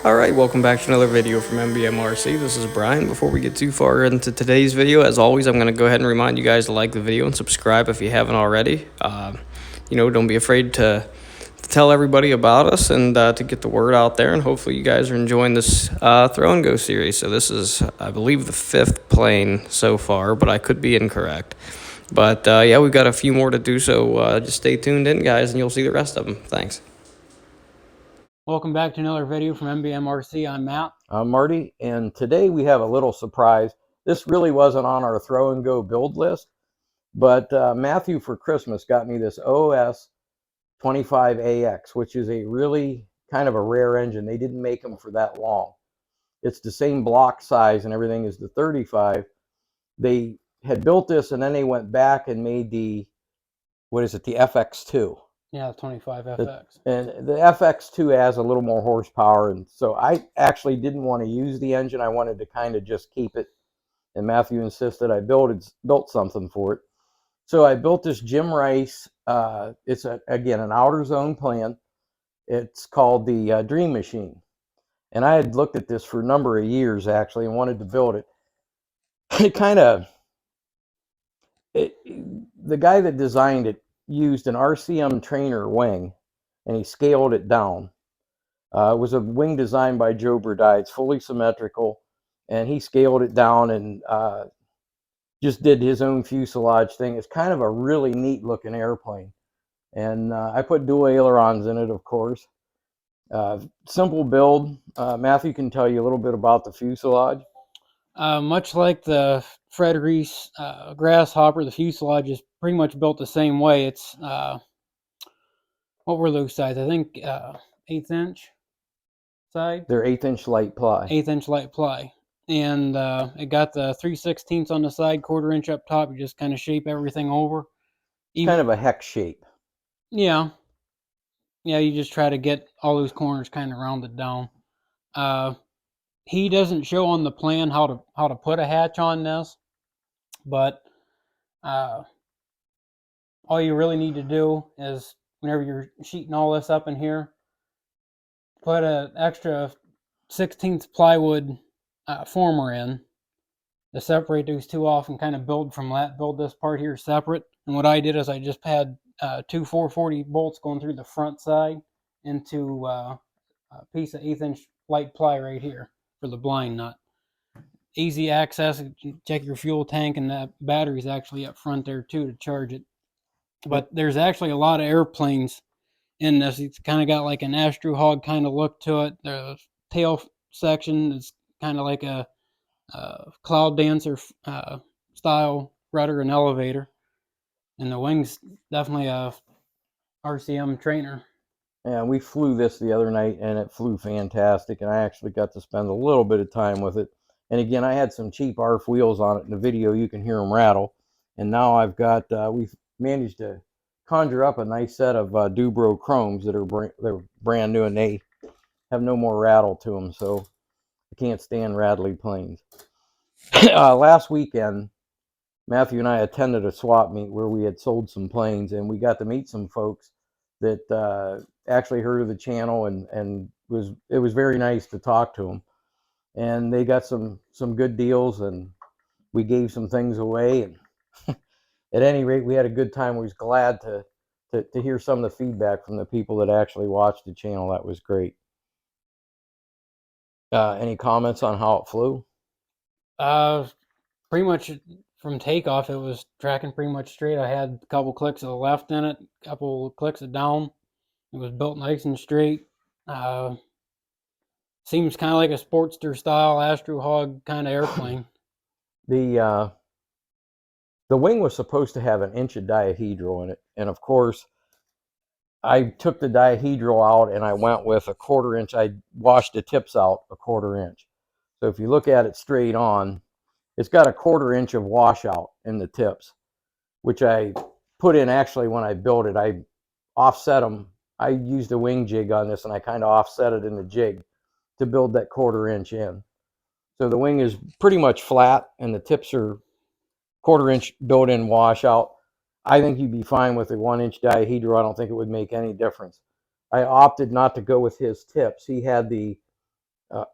Alright, welcome back to another video from MBMRC. This is Brian. Before we get too far into today's video, as always, I'm going to go ahead and remind you guys to like the video and subscribe if you haven't already. Don't be afraid to tell everybody about us and to get the word out there, and hopefully you guys are enjoying this throw and go series. So this is, I believe, the 5th plane so far, but I could be incorrect. But yeah, we've got a few more to do, so just stay tuned in, guys, and you'll see the rest of them. Thanks. Welcome back to another video from MBMRC. I'm Matt. I'm Marty, and today we have a little surprise. This really wasn't on our throw and go build list, but Matthew for Christmas got me this OS 25AX, which is a really kind of a rare engine. They didn't make them for that long. It's the same block size and everything as the 35. They had built this and then they went back and made the FX2. Yeah, 25FX. And the FX2 has a little more horsepower, and so I actually didn't want to use the engine. I wanted to kind of just keep it, and Matthew insisted I built something for it. So I built this Jim Rice. It's again an outer zone plan. It's called the Dream Machine, and I had looked at this for a number of years actually and wanted to build it. The guy that designed it used an RCM trainer wing, and he scaled it down. It was a wing designed by Joe Burdai. It's fully symmetrical, and he scaled it down and just did his own fuselage thing. It's kind of a really neat looking airplane, and I put dual ailerons in it, of course. Simple build. Matthew can tell you a little bit about the fuselage. Much like the Fred Reese Grasshopper, the fuselage is pretty much built the same way. It's what were those sides? I think 1/8 inch side. They're 1/8 inch light ply. 1/8 inch light ply, and it got the 3/16 on the side, 1/4 inch up top. You just kind of shape everything over. Kind of a hex shape. Yeah. You just try to get all those corners kind of rounded down. He doesn't show on the plan how to put a hatch on this, but all you really need to do is whenever you're sheeting all this up in here, put an extra 1/16 plywood former in to separate those two off and kind of build from that. Build this part here separate. And what I did is I just had two 440 bolts going through the front side into a piece of 1/8 inch light ply right here for the blind nut. Easy access. Check your fuel tank, and that battery's actually up front there too to charge it. But there's actually a lot of airplanes in this. It's kind of got like an Astro Hog kind of look to it. The tail section is kind of like a Cloud Dancer style rudder and elevator, and the wing's definitely a RCM trainer. And we flew this the other night, and it flew fantastic, and I actually got to spend a little bit of time with it. And again, I had some cheap ARF wheels on it. In the video, you can hear them rattle. And now I've got, we've managed to conjure up a nice set of Dubro Chromes that they're brand new, and they have no more rattle to them, so I can't stand rattly planes. Last weekend, Matthew and I attended a swap meet where we had sold some planes, and we got to meet some folks that actually heard of the channel, and it was very nice to talk to them. And they got some good deals, and we gave some things away. And at any rate, we had a good time. We was glad to hear some of the feedback from the people that actually watched the channel. That was great. Any comments on how it flew? Pretty much from takeoff, it was tracking pretty much straight. I had a couple clicks of the left in it, a couple clicks of down. It was built nice and straight. Seems kind of like a Sportster style Astro Hog kind of airplane. The wing was supposed to have 1 inch of dihedral in it, and of course I took the dihedral out and I went with a 1/4 inch. I washed the tips out a 1/4 inch. So if you look at it straight on, it's got a 1/4 inch of washout in the tips, which I put in actually when I built it. I offset them. I used a wing jig on this, and I kind of offset it in the jig to build that 1/4 inch in. So the wing is pretty much flat, and the tips are 1/4 inch built-in washout. I think you'd be fine with a 1 inch dihedral. I don't think it would make any difference. I opted not to go with his tips. He had the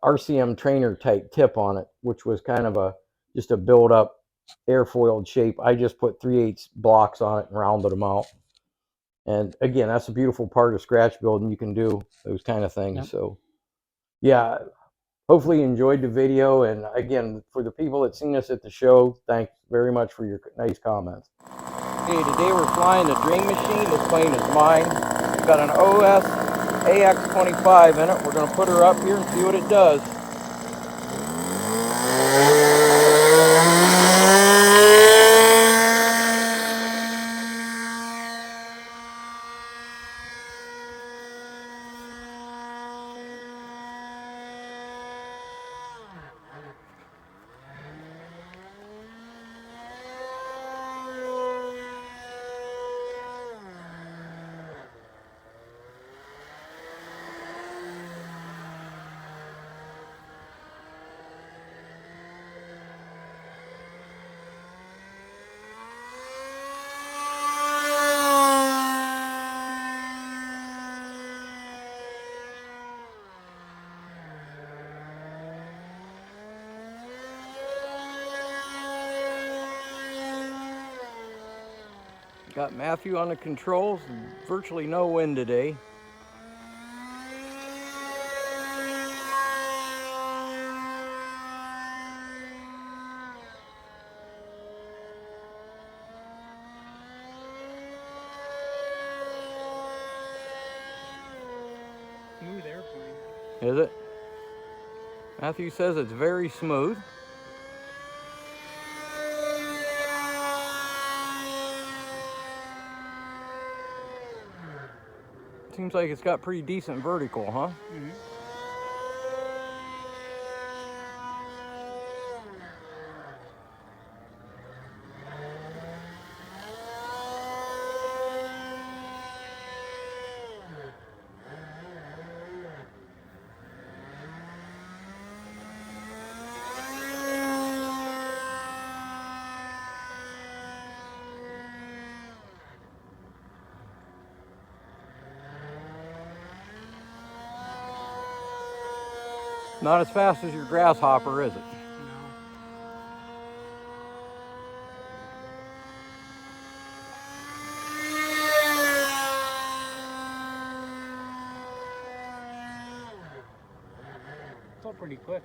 RCM trainer type tip on it, which was kind of just a build up airfoiled shape. I just put 3/8 blocks on it and rounded them out. And again, that's a beautiful part of scratch building. You can do those kind of things. Yep. So yeah, hopefully you enjoyed the video. And again, for the people that seen us at the show, thanks very much for your nice comments. Okay, today we're flying the Dream Machine. This plane is mine. It's got an OS AX25 in it. We're going to put her up here and see what it does. Got Matthew on the controls, and virtually no wind today. Smooth airplane. Is it? Matthew says it's very smooth. Seems like it's got pretty decent vertical, huh? Mm-hmm. Not as fast as your Grasshopper, is it? It's all pretty quick.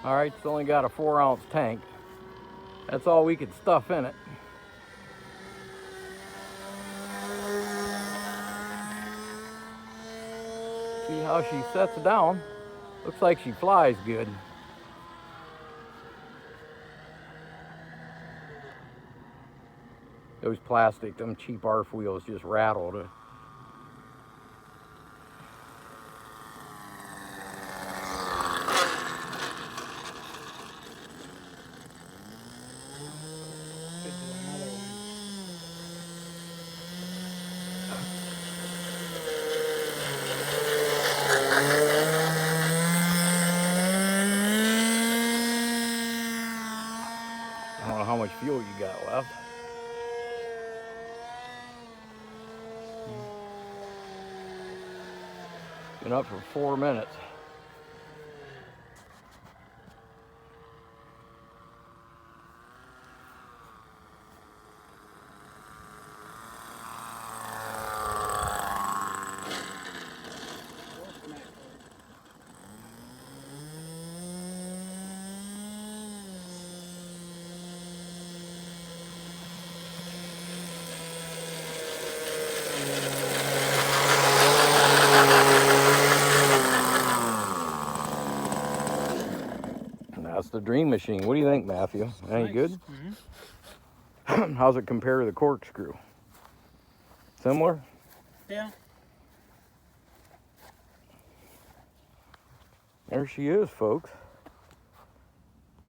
All right, it's only got a 4-ounce tank. That's all we could stuff in it. See how she sets down. Looks like she flies good. Those plastic, them cheap ARF wheels just rattled. I don't know how much fuel you got left. Been up for 4 minutes. the Dream Machine. What do you think, Matthew? Any Nice. good? Mm-hmm. How's it compare to the Corkscrew? Similar? Yeah. There she is, folks.